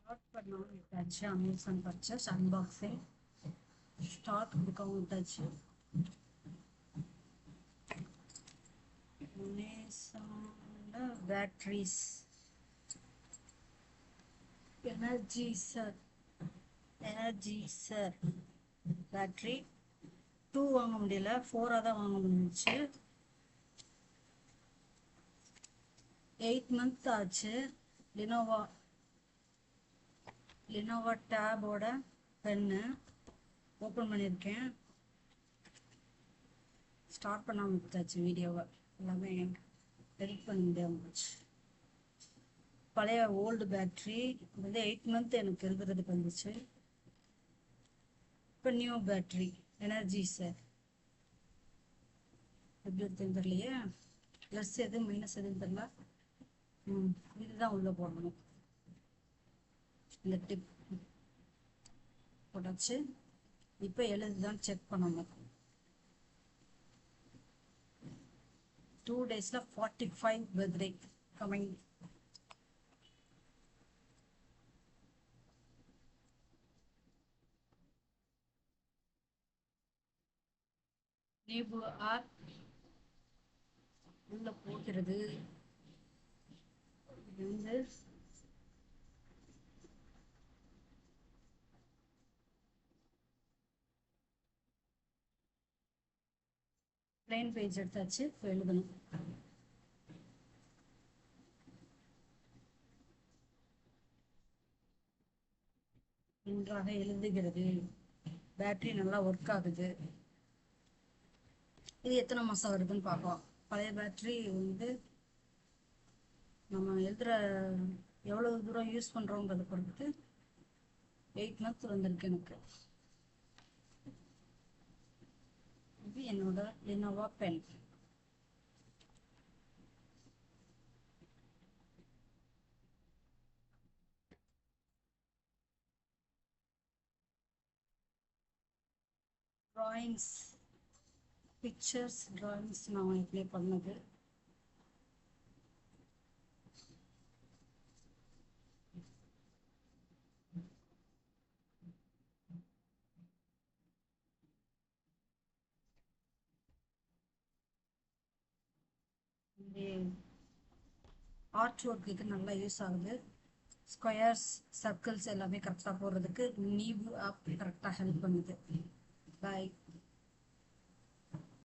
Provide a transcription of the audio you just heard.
Start பண்ணோம் விட்டாச்சு. Amazon purchase unboxing start கொடுக்கவும் விட்டாச்சு. அமேசான்ல பேட்டரிஸ் எனர்ஜிசர் பேட்டரி 2 வாங்க முடியல, 4 தான் வாங்க முடிஞ்சிச்சு. 8 month ஆச்சு. லினோவா டேபோட பென்னு ஓப்பன் பண்ணியிருக்கேன். ஸ்டார்ட் பண்ணாமல் விட்டாச்சு. வீடியோவை எல்லாமே எடிட் பண்ண முடியாமல் போச்சு. பழைய ஓல்டு பேட்ரி வந்து 8 month எனக்கு இருக்கிறதுக்கு வந்துச்சு. இப்போ நியூ பேட்ரி எனர்ஜிசர் எப்படி இருக்குன்னு தெரியலையே. ப்ளஸ் எது மைனஸ் எதுன்னு தெரியல. இதுதான் உள்ள போடணும். இந்த டிப் போட்டாச்சு. இப்போ எழுதுதான் செக் பண்ணணும். 2 daysல 45 பர்த்டே கமிங். நேபு ஆப் உள்ள போகிறது. இது வந்து பிளைன் பேஜ் எடுத்தாச்சு. இப்போ எழுதணும். நன்றாக எழுதுகிறது. பேட்டரி நல்லா ஒர்க் ஆகுது. இது எத்தனை மாதம் வருதுன்னு பார்க்கலாம். பழைய பேட்டரி வந்து நம்ம எழுதுகிற எவ்வளோ தூரம் யூஸ் பண்ணுறோங்கிறத பொறுத்து 8 month வந்திருக்கு எனக்கு. இது என்னோட Lenovo pen. Drawings pictures drawings நான் அப்ளை பண்ணது. ஆர்ட் ஒர்க்குக்கு நல்லா யூஸ் ஆகுது. ஸ்கொயர்ஸ் சர்க்கிள்ஸ் எல்லாமே கரெக்டாக போடுறதுக்கு நீவு ஆப் கரெக்டாக ஹெல்ப் பண்ணுது. பாய்.